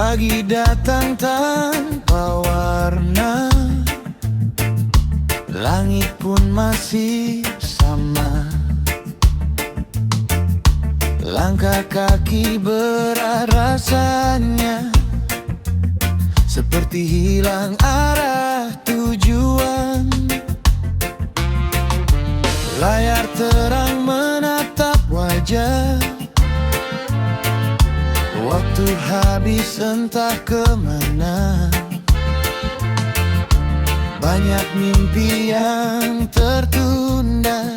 Pagi datang tanpa warna, langit pun masih sama. Langkah kaki berat rasanya, seperti hilang arah tujuan. Layar terang menatap wajah, waktu habis entah kemana. Banyak mimpi yang tertunda,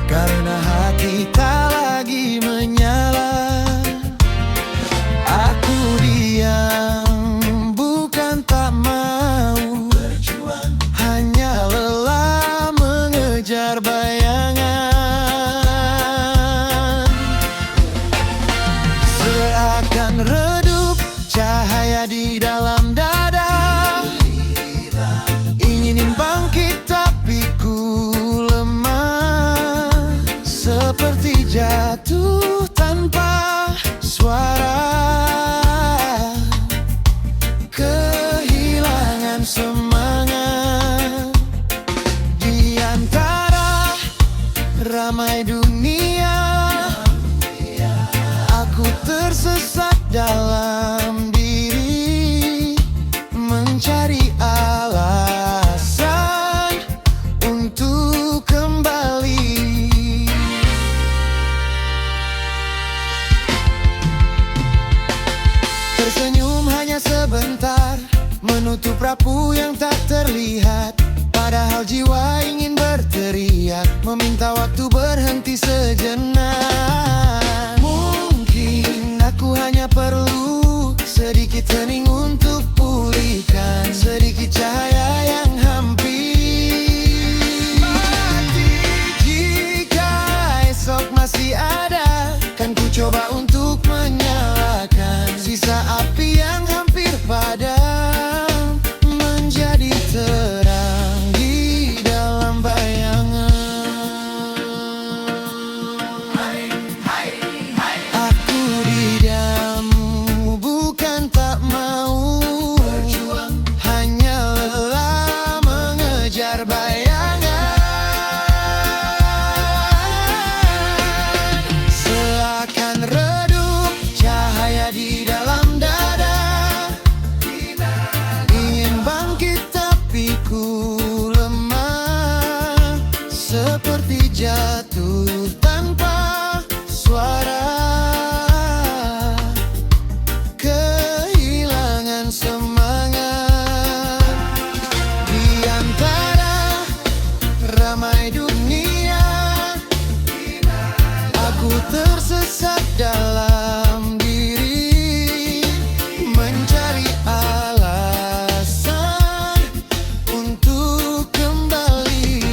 karena hati tak lagi menyala. Aku diam, bukan tak mau berjuang, hanya lelah mengejar bayangan. Seakan redup cahaya di dalam dada, ingin bangkit tapi ku lemah, seperti jatuh tanpa suara, kehilangan semangat. Di antara ramai dunia, aku tersesat dalam diri, mencari alasan untuk kembali. Tersenyum hanya sebentar, menutup rapuh yang tak terlihat. Padahal jiwa ingin berteriak, meminta waktu berhenti sejenak. Mungkin aku hanya perlu sedikit hening untuk pulihkan, sedikit cahaya yang hampir mati. Jika esok masih ada, kan ku coba untuk menyalakan sisa api yang hampir padam, menjadi terang di dalam bayangan. Aku diam, bukan tak mau berjuang, hanya lelah mengejar bayangan. Seakan redup cahaya di dalam dada, ingin bangkit tapi ku lemah, seperti jatuh tanpa suara, kehilangan semangat. Di antara ramai dunia, aku tersesat dalam diri, mencari alasan untuk kembali.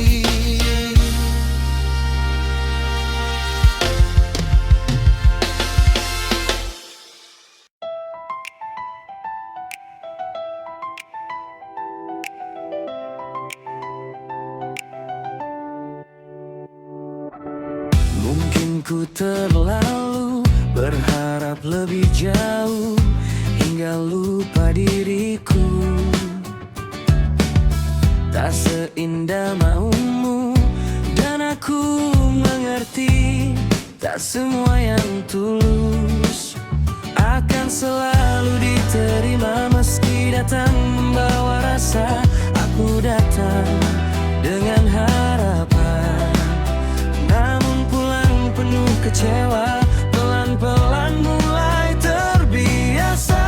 Mungkin ku terlalu berharap lebih jauh, hingga lupa diriku. Tak seindah maumu, dan aku mengerti, tak semua yang tulus akan selalu diterima. Meski datang membawa rasa, aku datang dengan harapan, namun pulang penuh kecewa. Pelan-pelan mulai terbiasa.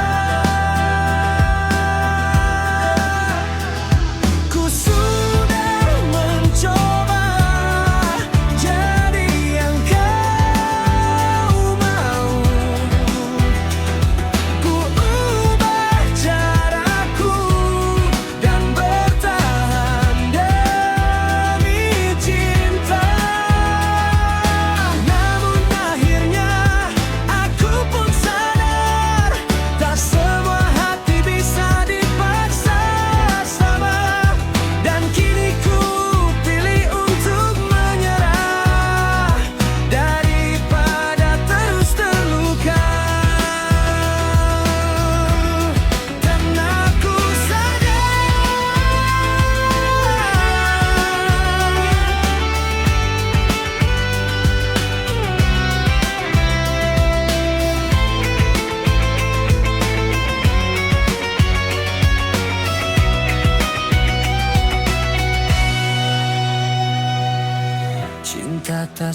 Ku sudah mencoba jadi yang kau mau. Ku ubah caraku dan bertahan demi cinta. Namun akhirnya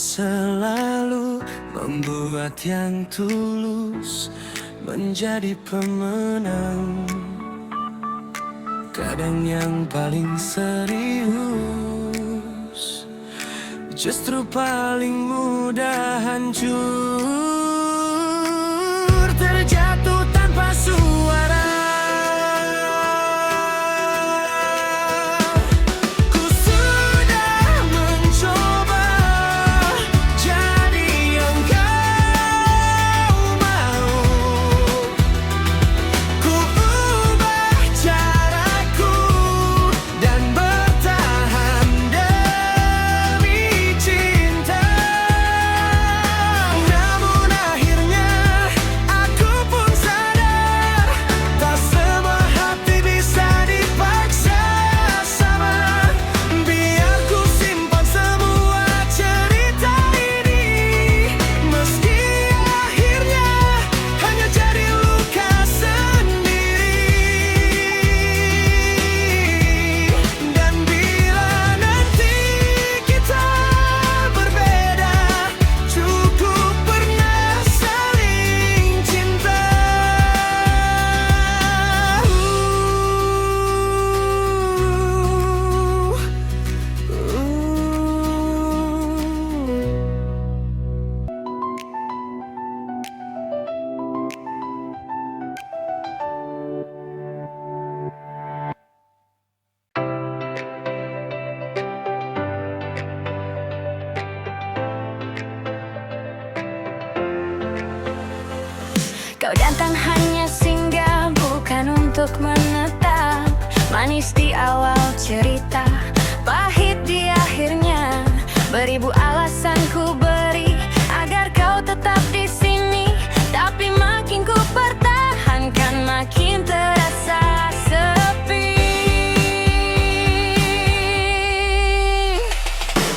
selalu membuat yang tulus menjadi pemenang. Kadang yang paling serius justru paling mudah hancur, terjatuh tanpa suara. Ku sudah mencoba jadi yang kau mau. Ku ubah caraku dan bertahan demi cinta. Namun akhirnya aku pun sadar, tak semua hati bisa dipaksa sama. Biar ku simpan semua cerita ini, meski akhirnya hanya jadi luka sendiri. Dan bila nanti kita berbeda, cukup pernah saling cinta. Kau datang hanya singgah, bukan untuk menetap. Manis di awal cerita, pahit di akhirnya. Beribu alasan ku beri agar kau tetap di sini, tapi makin ku pertahankan makin terasa sepi.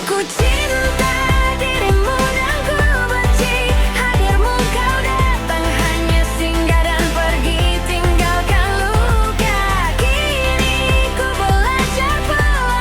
Ku cinta dirimu dan ku benci hadirmu. Kau datang hanya singgah dan pergi, tinggalkan luka. Kini ku belajar pelan-pelan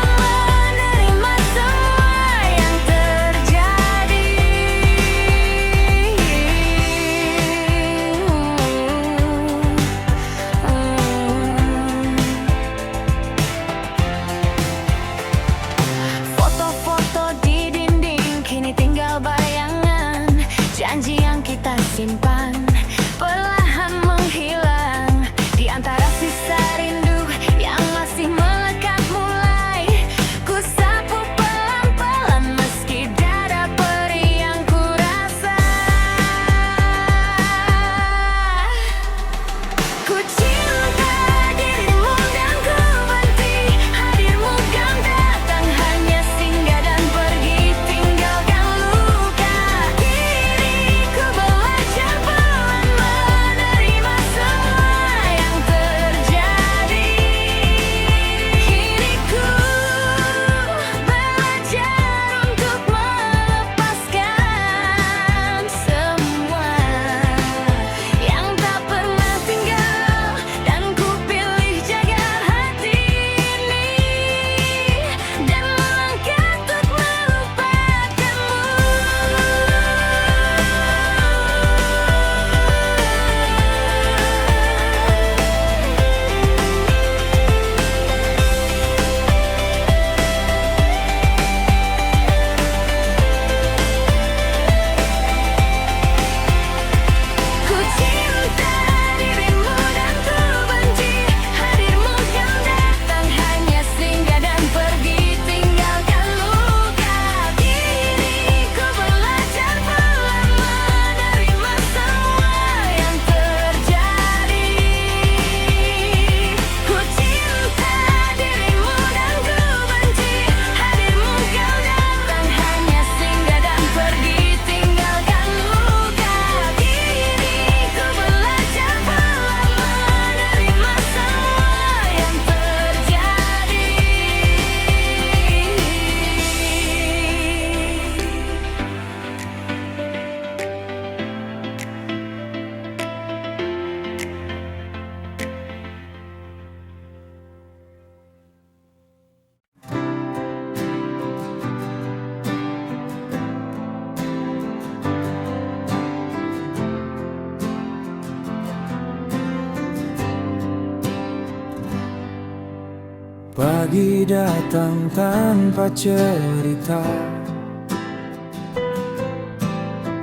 Pagi datang tanpa cerita.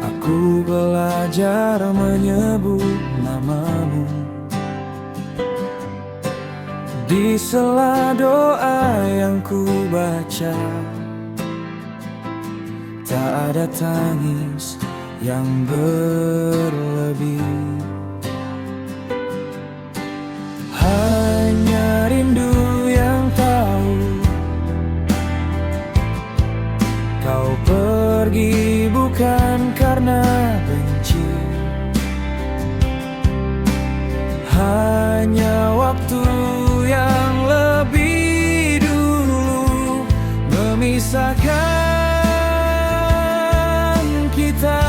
Aku belajar menyebut namamu di sela doa yang ku baca. Tak ada tangis yang berlebih, hanya rindu yang tahu kau pergi bukan karena benci. Hanya waktu yang lebih dulu memisahkan kita.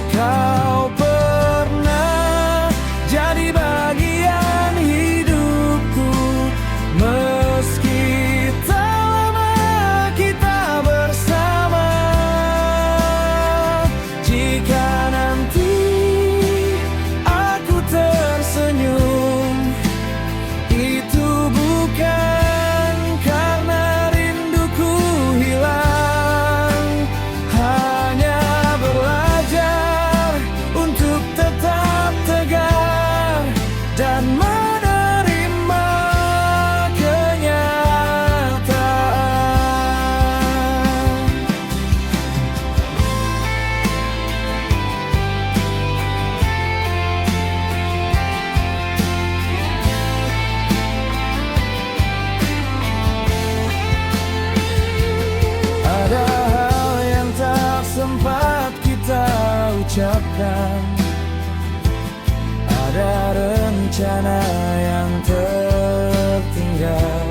Kau pernah jadi bagian hidupku, meski tak lama kita bersama. Jika nanti aku tersenyum, itu bukan karena rinduku hilang, hanya belajar untuk tetap tegar dan menerima kenyataan. Ada hal yang tak sempat kita ucapkan, ada rencana yang tertinggal.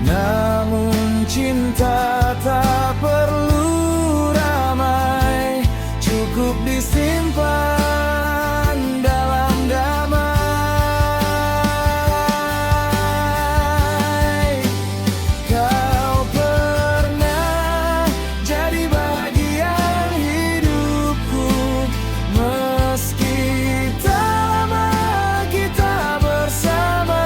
Namun cinta tak perlu ramai, cukup disimpan dalam damai. Kau pernah jadi bagian hidupku, meski tak lama kita bersama.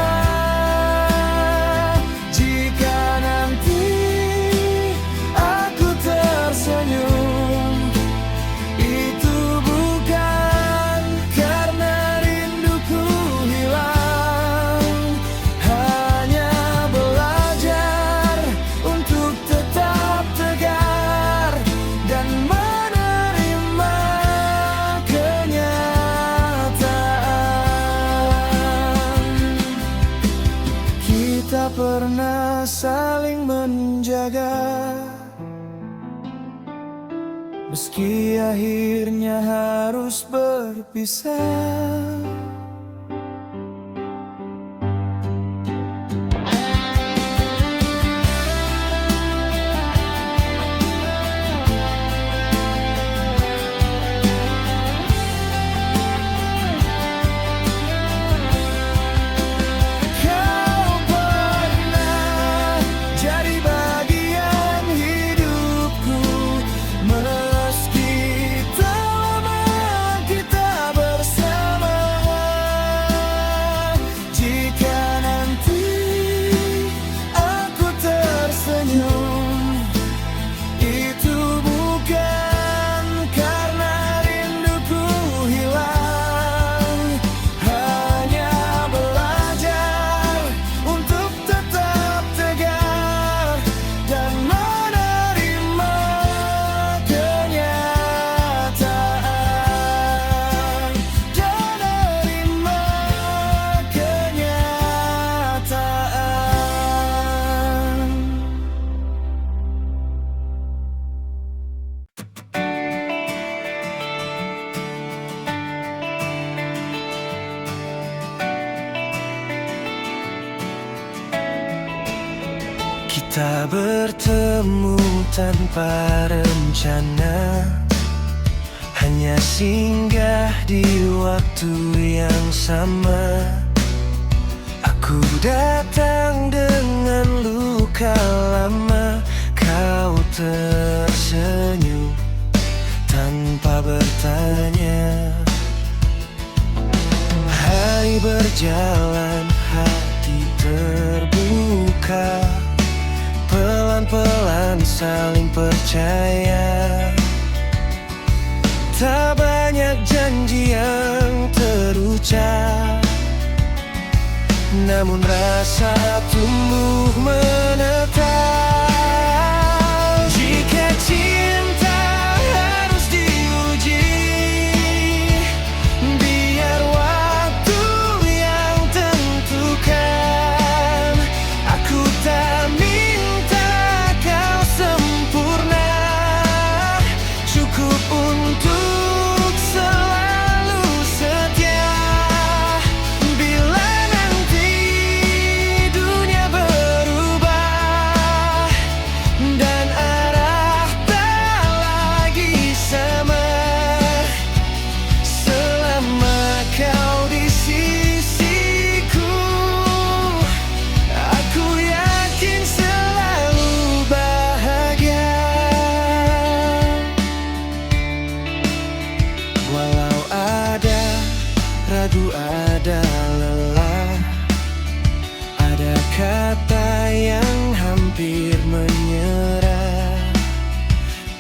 Jika nanti aku tersenyum, itu bukan karena rinduku hilang, hanya belajar untuk tetap tegar dan menerima kenyataan. Kita pernah saling menjaga, meski akhirnya harus berpisah. Kau pernah jadi bagian hidupku, meski tak lama kita bersama. Jika nanti aku tersenyum, itu bukan karena rinduku hilang, hanya belajar untuk tetap tegar dan menerima kenyataan. Dan menerima kenyataan. Kita bertemu tanpa rencana, hanya singgah di waktu yang sama. Aku datang dengan luka lama, kau tersenyum tanpa bertanya. berjalan, hati terbuka, pelan-pelan saling percaya. Tak banyak janji yang terucap, namun rasa tumbuh menetap. Jika cinta harus diuji, biar waktu yang tentukan. Aku tak minta kau sempurna, cukup untuk selalu setia. Bila nanti dunia berubah dan arah tak lagi sama, selama kau di sisiku, aku yakin selalu bahagia. Walau ada ragu, ada lelah, ada kata yang hampir menyerah,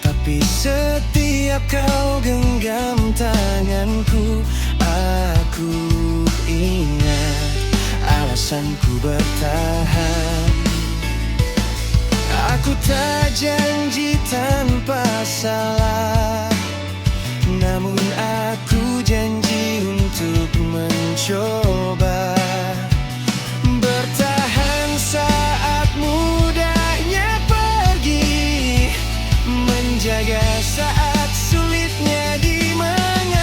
tapi setiap kau genggam tanganku, aku ingat alasanku bertahan. Aku tak janji tanpa salah, namun aku janji untuk mencoba. Bertahan saat mudahnya pergi, menjaga saat sulitnya dimengerti.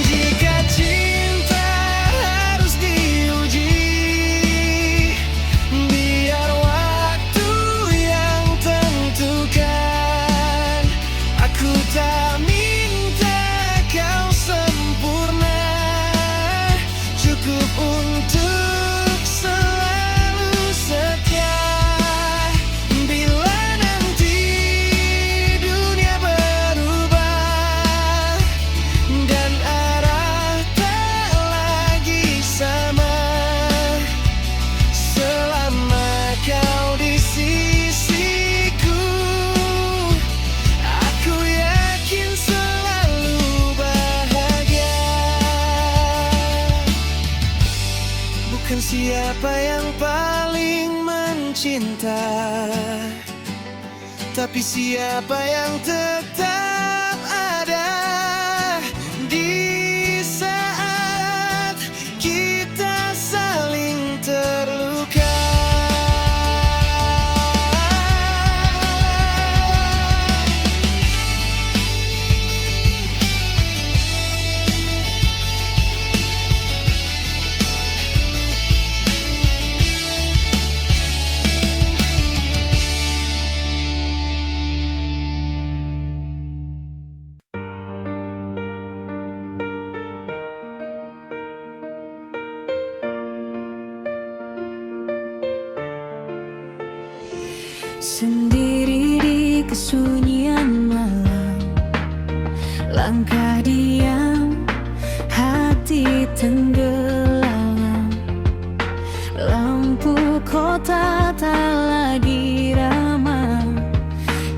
Jika cinta harus diuji, biar waktu yang tentukan. Aku tak minta kau sempurna, cukup untuk selalu setia. Bila nanti dunia berubah dan arah tak lagi sama, selama kau di sisiku, aku yakin selalu bahagia. Bukan siapa yang paling mencinta, tapi siapa yang tetap ada di saat kita saling terluka. Sendiri di kesunyian malam, langkah diam, hati tenggelam. Lampu kota tak lagi ramah,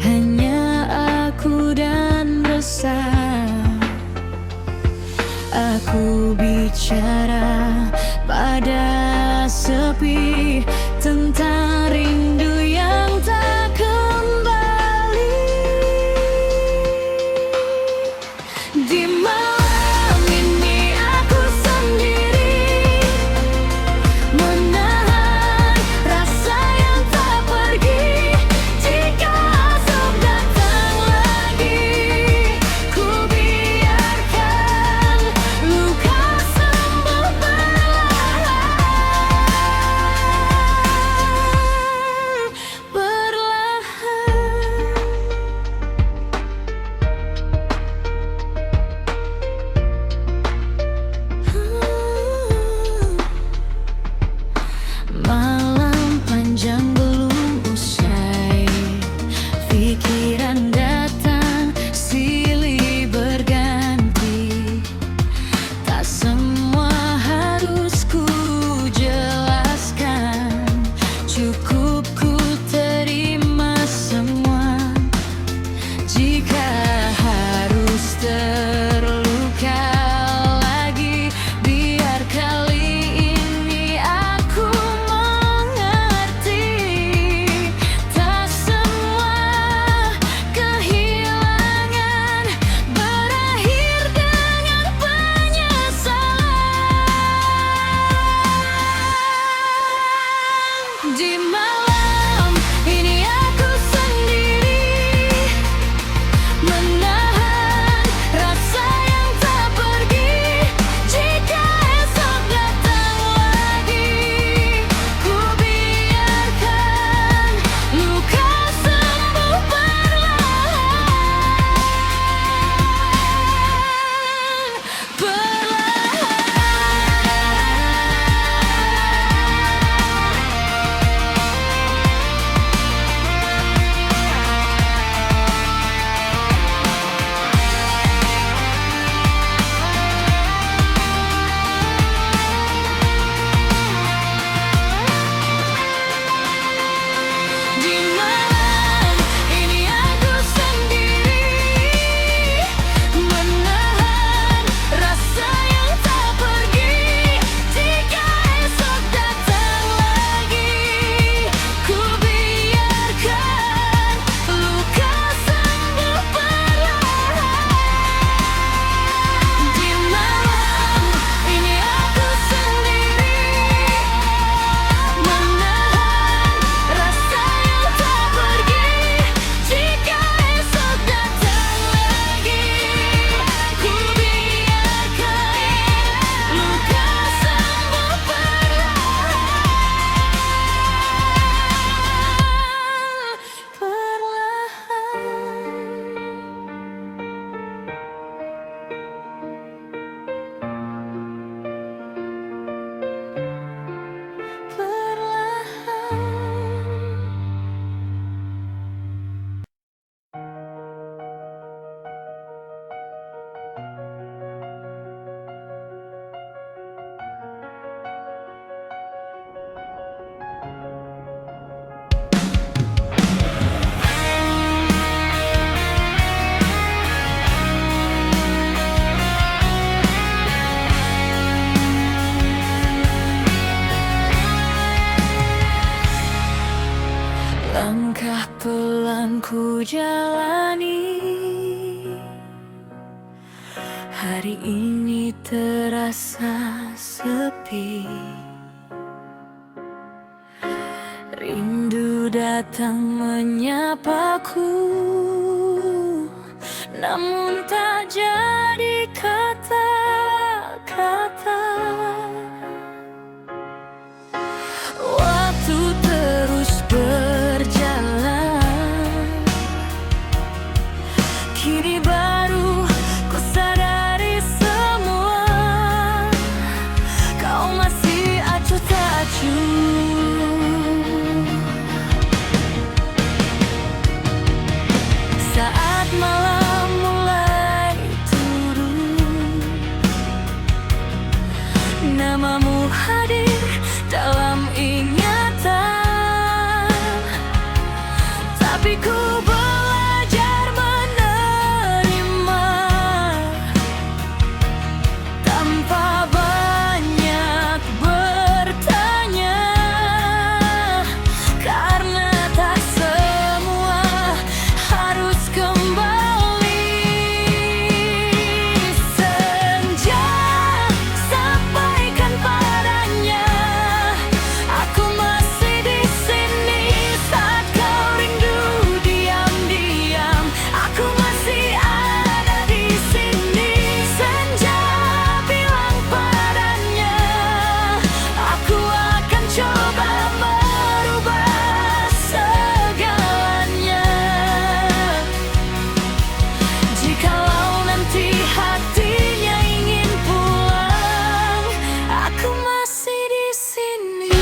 hanya aku dan resah. Aku bicara pada sepi tentang rindu yang tak kembali. Di malam ini aku sendiri, menahan rasa yang tak pergi. Jika asap datang lagi, ku biarkan luka sembuh perlahan. ini terasa sepi. Rindu datang menyapaku, namun tak jadi kata-kata. Waktu terus berjalan, kini baru ku sadari semua. Kau masih acuh tak acuh. Saat malam mulai turun, namamu hadir dalam ingatan, tapi ku belajar menerima tanpa banyak bertanya, karena tak semua harus kembali. Senja, sampaikan padanya, aku masih di sini saat kau rindu diam-diam. Aku masih ada di sini. Senja, bilang padanya, aku akan coba merubah segalanya. Jikalau nanti hatinya ingin pulang, aku masih di sini.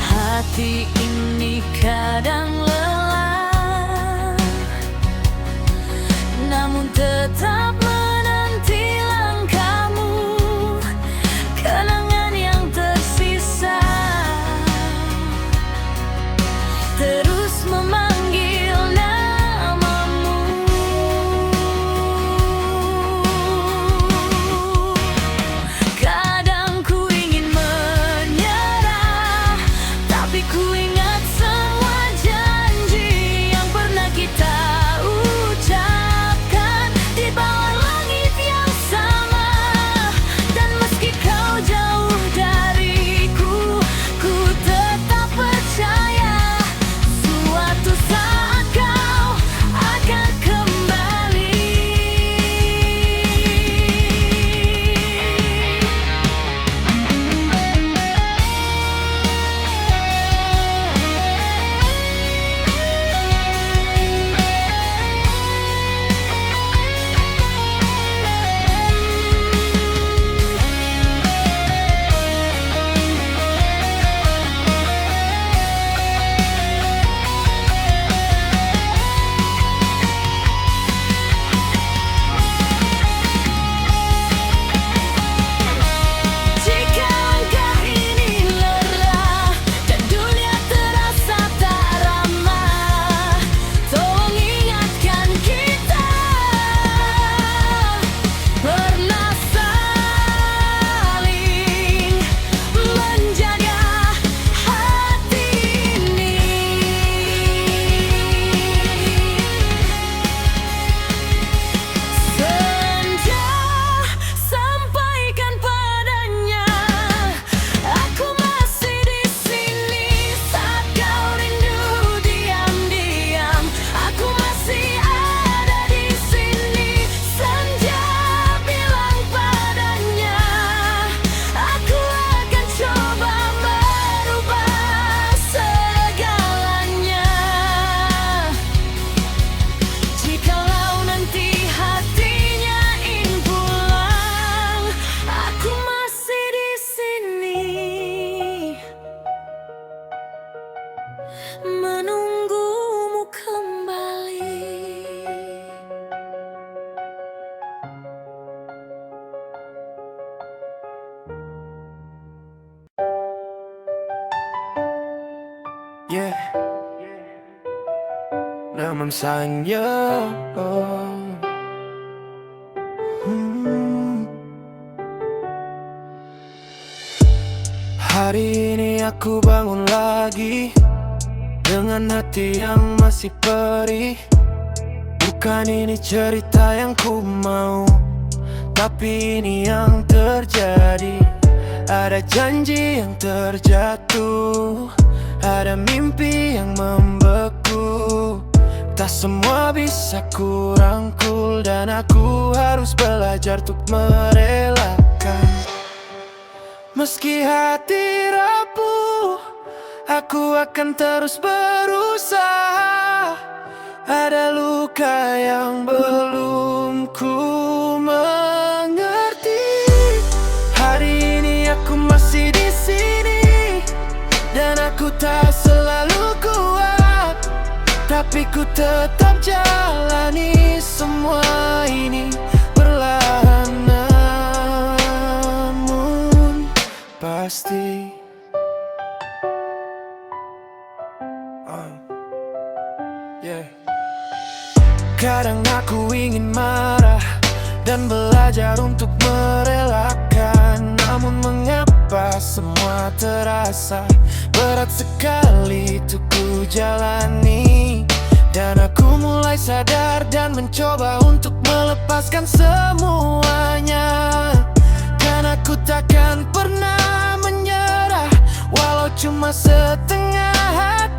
Hati ini kadang lelah, namun tetap menanti langkahmu. Kenangan yang tersisa terus memanggil namamu. Kadang ku ingin menyerah, tapi ku ingat semua janji yang pernah kita ucapkan di bawah langit yang sama. Dan meski kau jauh dariku, ku tetap percaya suatu saat kau akan kembali. Jika langkah ini lelah dan dunia terasa tak ramah, tolong ingatkan kita pernah saling menjaga hati ini. Senja, sampaikan padanya, aku masih di sini saat kau rindu diam-diam. Aku masih ada di sini. Senja, bilang padanya, aku akan coba merubah segalanya. Jikalau nanti hatinya ingin pulang, aku masih di sini menunggumu kembali. Yeah, naman sa'yo. Hari ini aku bangun lagi dengan hati yang masih perih. Bukan ini cerita yang ku mau, tapi ini yang terjadi. Ada janji yang terjatuh, ada mimpi yang membeku. Tak semua bisa ku rangkul, dan aku harus belajar untuk merelakan. Meski hati rapuh, aku akan terus berusaha. Ada luka yang belum ku mengerti. Hari ini aku masih di sini, dan aku tak selalu kuat, tapi ku tetap jalani semua ini perlahan, namun pasti. Yeah. Kadang aku ingin marah dan belajar untuk merelakan, namun mengapa semua terasa berat sekali untuk ku jalani. Dan aku mulai sadar dan mencoba untuk melepaskan semuanya. Dan aku takkan pernah menyerah, walau cuma setengah hati.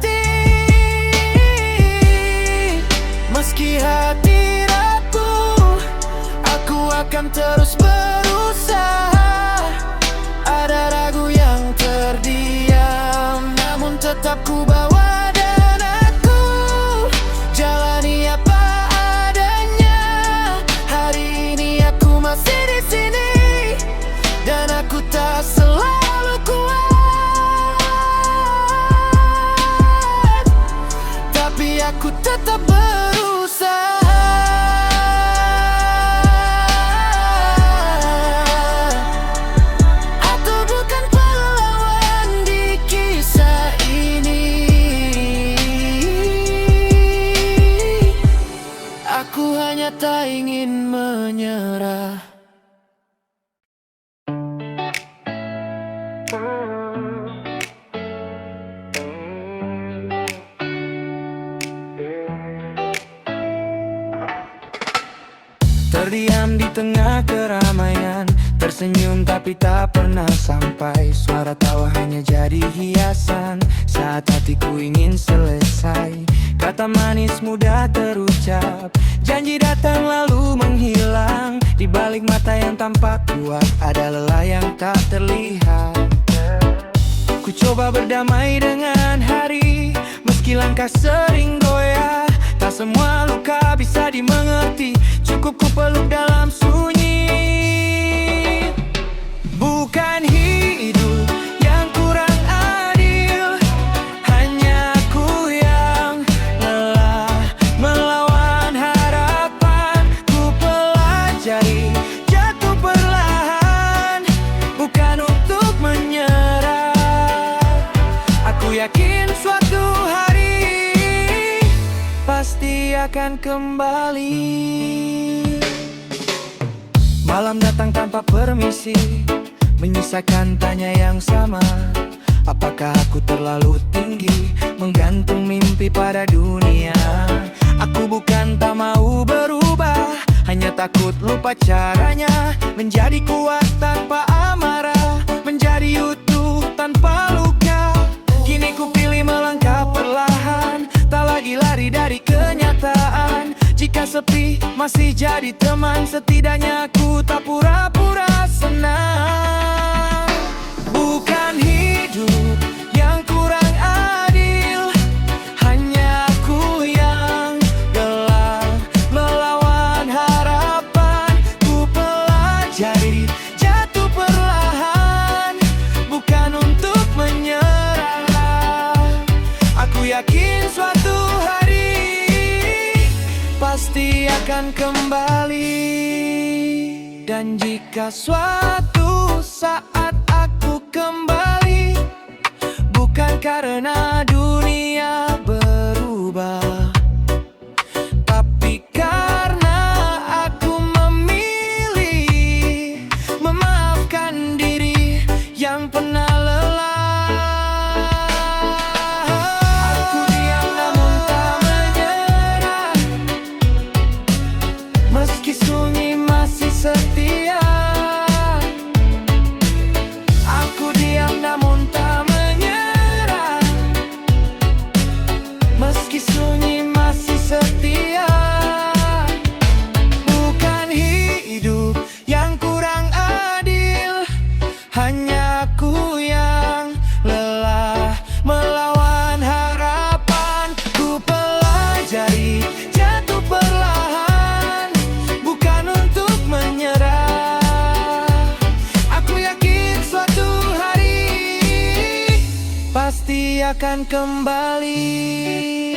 Meski hati rapuh, aku akan terus berusaha. Ada ragu yang terdiam, namun tetap ku bawa, dan aku jalani apa adanya. Hari ini aku masih di sini, dan aku tak selalu kuat, tapi aku tetap berusaha. Atau bukan pahlawan di kisah ini. Aku hanya tak ingin menyerah. Terdiam di tengah keramaian, tersenyum tapi tak pernah sampai. Suara tawa hanya jadi hiasan saat hatiku ingin selesai. Kata manis mudah terucap, janji datang lalu menghilang. Di balik mata yang tampak kuat, ada lelah yang tak terlihat. Ku coba berdamai dengan hari, meski langkah sering goyah. Tak semua luka bisa dimengerti, cukup ku peluk dalam sunyi. Bukan hidup yang kurang adil, hanya aku yang lelah melawan harapan. Ku pelajari jatuh perlahan, bukan untuk menyerah. Aku yakin suatu hari pasti akan kembali. Malam datang tanpa permisi, menyisakan tanya yang sama. Apakah aku terlalu tinggi, menggantung mimpi pada dunia? Aku bukan tak mau berubah, hanya takut lupa caranya. Menjadi kuat tanpa amarah, menjadi utuh tanpa luka. Kini ku pilih melangkah perlahan, tak lagi lari dari kenyataan. Jika sepi masih jadi teman, setidaknya aku tak pura-pura senang. Bukan hidup yang kurang adil, hanya aku yang gelap melawan harapan. Ku pelajari jatuh perlahan, bukan untuk menyerah. Aku yakin suatu hari pasti akan kembali. Dan jika suatu saat aku kembali, bukan karena dunia berubah, tapi karena aku memilih memaafkan diri yang pernah lelah. hanya aku yang lelah melawan harapan. Ku pelajari jatuh perlahan, bukan untuk menyerah. Aku yakin suatu hari pasti akan kembali.